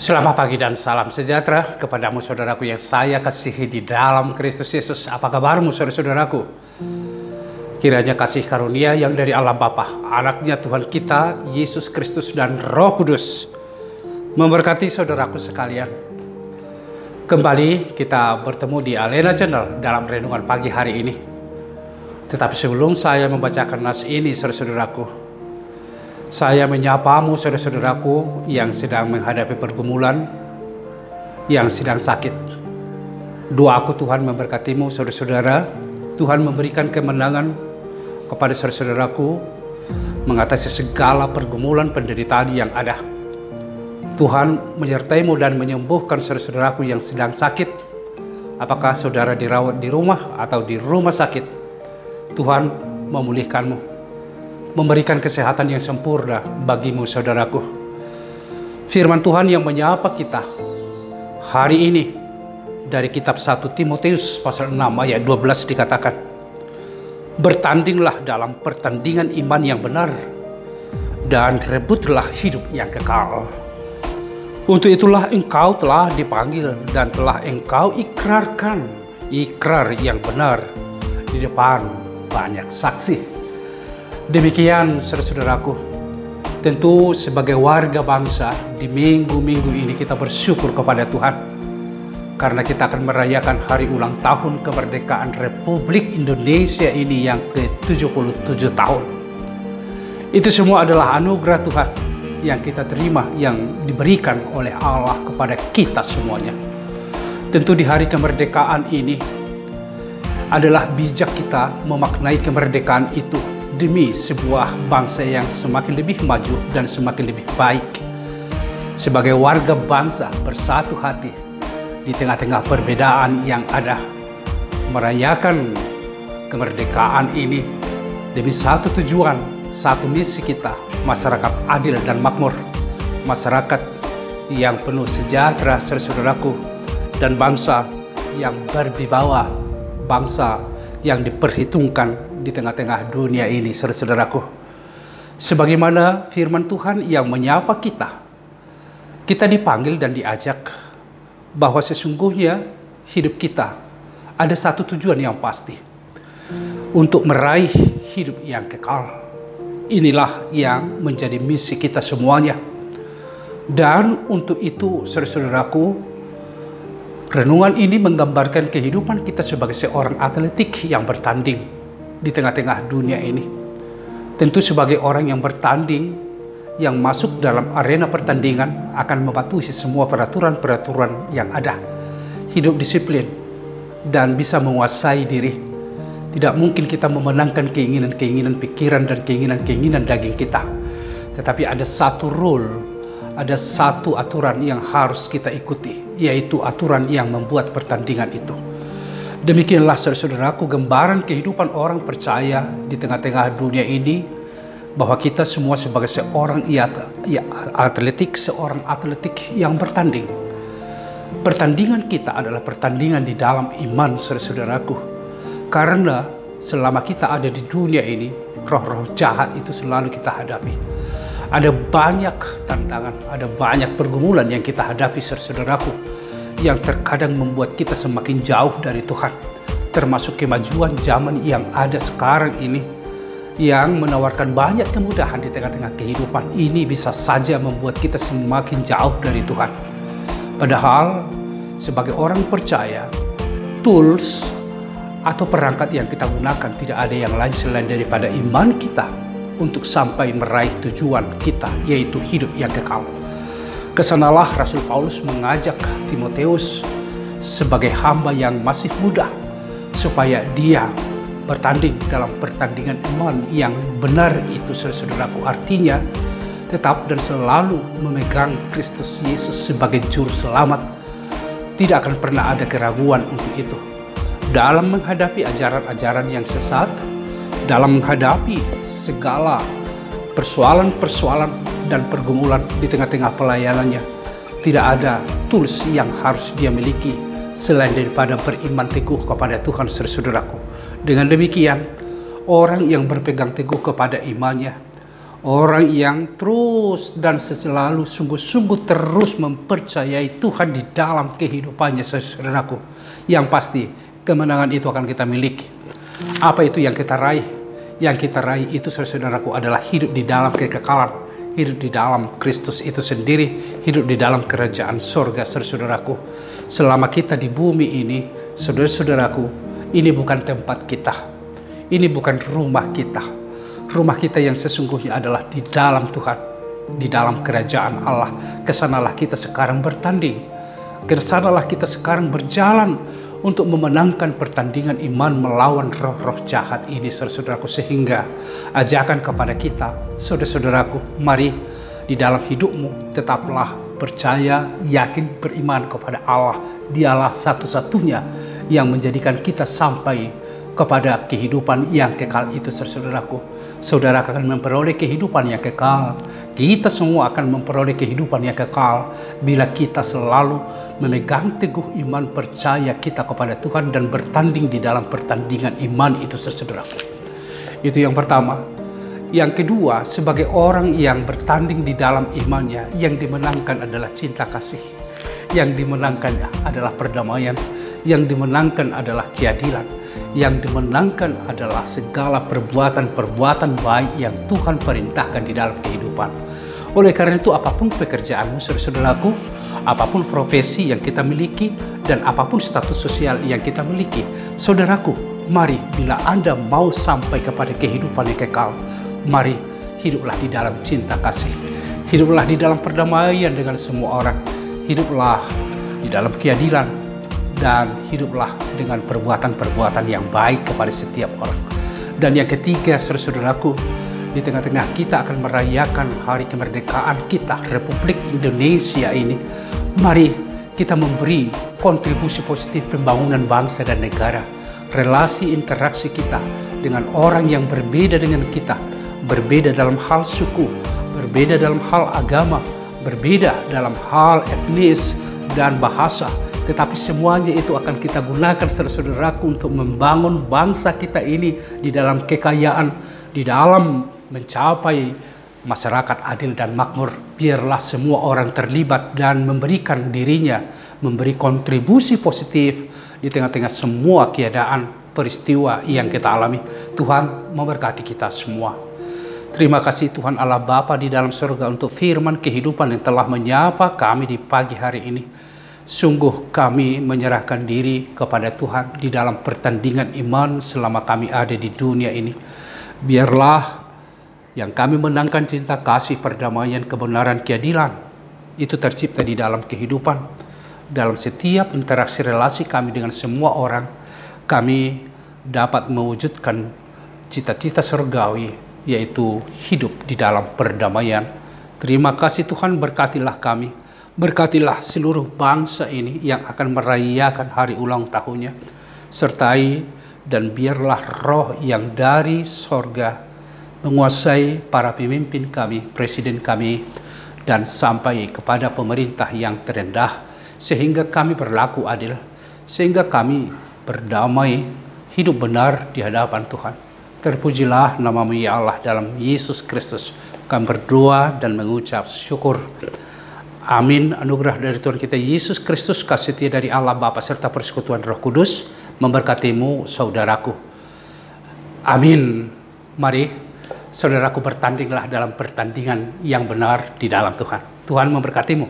Selamat pagi dan salam sejahtera kepadamu saudaraku yang saya kasihi di dalam Kristus Yesus. Apa kabarmu saudara-saudaraku? Kiranya kasih karunia yang dari Allah Bapa, anaknya Tuhan kita, Yesus Kristus dan Roh Kudus memberkati saudaraku sekalian. Kembali kita bertemu di Alena Channel dalam renungan pagi hari ini. Tetapi sebelum saya membacakan nas ini saudara-saudaraku, saya menyapamu saudara-saudaraku yang sedang menghadapi pergumulan, yang sedang sakit. Doaku Tuhan memberkatimu saudara-saudara. Tuhan memberikan kemenangan kepada saudara-saudaraku mengatasi segala pergumulan penderitaan yang ada. Tuhan menyertaimu dan menyembuhkan saudara-saudaraku yang sedang sakit. Apakah saudara dirawat di rumah atau di rumah sakit, Tuhan memulihkanmu, memberikan kesehatan yang sempurna bagimu saudaraku. Firman Tuhan yang menyapa kita hari ini dari kitab 1 Timotius pasal 6 ayat 12 dikatakan, bertandinglah dalam pertandingan iman yang benar dan rebutlah hidup yang kekal. Untuk itulah engkau telah dipanggil dan telah engkau ikrarkan ikrar yang benar di depan banyak saksi. Demikian saudara-saudaraku, tentu sebagai warga bangsa di minggu-minggu ini kita bersyukur kepada Tuhan karena kita akan merayakan hari ulang tahun kemerdekaan Republik Indonesia ini yang ke-77 tahun. Itu semua adalah anugerah Tuhan yang kita terima, yang diberikan oleh Allah kepada kita semuanya. Tentu di hari kemerdekaan ini adalah bijak kita memaknai kemerdekaan itu demi sebuah bangsa yang semakin lebih maju dan semakin lebih baik. Sebagai warga bangsa bersatu hati di tengah-tengah perbedaan yang ada, merayakan kemerdekaan ini demi satu tujuan, satu misi kita, masyarakat adil dan makmur, masyarakat yang penuh sejahtera saudaraku, dan bangsa yang berwibawa, bangsa yang diperhitungkan di tengah-tengah dunia ini saudaraku. Sebagaimana firman Tuhan yang menyapa kita dipanggil dan diajak bahwa sesungguhnya hidup kita ada satu tujuan yang pasti, untuk meraih hidup yang kekal. Inilah yang menjadi misi kita semuanya. Dan untuk itu saudaraku, renungan ini menggambarkan kehidupan kita sebagai seorang atletik yang bertanding di tengah-tengah dunia ini. Tentu sebagai orang yang bertanding, yang masuk dalam arena pertandingan akan mematuhi semua peraturan-peraturan yang ada. Hidup disiplin dan bisa menguasai diri. Tidak mungkin kita memenangkan keinginan-keinginan pikiran dan keinginan-keinginan daging kita. Tetapi ada satu rule, ada satu aturan yang harus kita ikuti, yaitu aturan yang membuat pertandingan itu. Demikianlah saudara-saudaraku gambaran kehidupan orang percaya di tengah-tengah dunia ini, bahwa kita semua sebagai seorang seorang atletik yang bertanding. Pertandingan kita adalah pertandingan di dalam iman saudara-saudaraku. Karena selama kita ada di dunia ini, roh-roh jahat itu selalu kita hadapi. Ada banyak tantangan, ada banyak pergumulan yang kita hadapi saudaraku, yang terkadang membuat kita semakin jauh dari Tuhan. Termasuk kemajuan zaman yang ada sekarang ini, yang menawarkan banyak kemudahan di tengah-tengah kehidupan ini, bisa saja membuat kita semakin jauh dari Tuhan. Padahal sebagai orang percaya, tools atau perangkat yang kita gunakan tidak ada yang lain selain daripada iman kita untuk sampai meraih tujuan kita, yaitu hidup yang kekal. Kesanalah Rasul Paulus mengajak Timotius sebagai hamba yang masih muda, supaya dia bertanding dalam pertandingan iman yang benar itu saudaraku. Artinya tetap dan selalu memegang Kristus Yesus sebagai juru selamat. Tidak akan pernah ada keraguan untuk itu. Dalam menghadapi ajaran-ajaran yang sesat, dalam menghadapi segala persoalan-persoalan dan pergumulan di tengah-tengah pelayanannya, tidak ada tools yang harus dia miliki selain daripada beriman teguh kepada Tuhan saudaraku. Dengan demikian, orang yang berpegang teguh kepada imannya, Orang yang terus dan selalu sungguh-sungguh terus mempercayai Tuhan di dalam kehidupannya, saudaraku. Yang pasti kemenangan itu akan kita miliki. Apa itu yang kita raih? Yang kita raih itu, saudaraku, adalah hidup di dalam kekekalan, hidup di dalam Kristus itu sendiri, hidup di dalam kerajaan sorga, saudaraku. Selama kita di bumi ini, saudara-saudaraku, ini bukan tempat kita, ini bukan rumah kita. Rumah kita yang sesungguhnya adalah di dalam Tuhan, di dalam kerajaan Allah. Kesanalah kita sekarang bertanding, kesanalah kita sekarang berjalan untuk memenangkan pertandingan iman melawan roh-roh jahat ini, saudaraku. Sehingga ajakan kepada kita, saudara-saudaraku, mari di dalam hidupmu tetaplah percaya, yakin, beriman kepada Allah. Dialah satu-satunya yang menjadikan kita sampai kepada kehidupan yang kekal itu, saudaraku. Saudara akan memperoleh kehidupan yang kekal. Kita semua akan memperoleh kehidupan yang kekal bila kita selalu memegang teguh iman, percaya kita kepada Tuhan dan bertanding di dalam pertandingan iman itu, saudaraku. Itu yang pertama. Yang kedua, sebagai orang yang bertanding di dalam imannya, yang dimenangkan adalah cinta kasih, yang dimenangkan adalah perdamaian, yang dimenangkan adalah keadilan, yang dimenangkan adalah segala perbuatan-perbuatan baik yang Tuhan perintahkan di dalam kehidupan. Oleh karena itu, apapun pekerjaanmu, saudaraku, apapun profesi yang kita miliki, dan apapun status sosial yang kita miliki, saudaraku, mari bila Anda mau sampai kepada kehidupan yang kekal, mari hiduplah di dalam cinta kasih, hiduplah di dalam perdamaian dengan semua orang, hiduplah di dalam keadilan, dan hiduplah dengan perbuatan-perbuatan yang baik kepada setiap orang. Dan yang ketiga, saudaraku, di tengah-tengah kita akan merayakan hari kemerdekaan kita, Republik Indonesia ini, mari kita memberi kontribusi positif pembangunan bangsa dan negara. Relasi interaksi kita dengan orang yang berbeda dengan kita, berbeda dalam hal suku, berbeda dalam hal agama, berbeda dalam hal etnis dan bahasa, tetapi semuanya itu akan kita gunakan, saudaraku, untuk membangun bangsa kita ini di dalam kekayaan, di dalam mencapai masyarakat adil dan makmur. Biarlah semua orang terlibat dan memberikan dirinya, memberi kontribusi positif di tengah-tengah semua keadaan peristiwa yang kita alami. Tuhan memberkati kita semua. Terima kasih Tuhan Allah Bapa di dalam surga untuk firman kehidupan yang telah menyapa kami di pagi hari ini. Sungguh kami menyerahkan diri kepada Tuhan di dalam pertandingan iman selama kami ada di dunia ini. Biarlah yang kami menangkan cinta kasih, perdamaian, kebenaran, keadilan itu tercipta di dalam kehidupan. Dalam setiap interaksi relasi kami dengan semua orang, kami dapat mewujudkan cita-cita surgawi, yaitu hidup di dalam perdamaian. Terima kasih Tuhan, berkatilah kami. Berkatilah seluruh bangsa ini yang akan merayakan hari ulang tahunnya. Sertai dan biarlah roh yang dari sorga menguasai para pemimpin kami, presiden kami, dan sampai kepada pemerintah yang terendah, sehingga kami berlaku adil, sehingga kami berdamai, hidup benar di hadapan Tuhan. Terpujilah nama-Mu ya Allah, dalam Yesus Kristus kami berdoa dan mengucap syukur. Amin. Anugerah dari Tuhan kita Yesus Kristus, kasih setia dari Allah Bapa serta persekutuan Roh Kudus memberkatimu, saudaraku. Amin. Mari saudaraku bertandinglah dalam pertandingan yang benar di dalam Tuhan. Tuhan memberkatimu.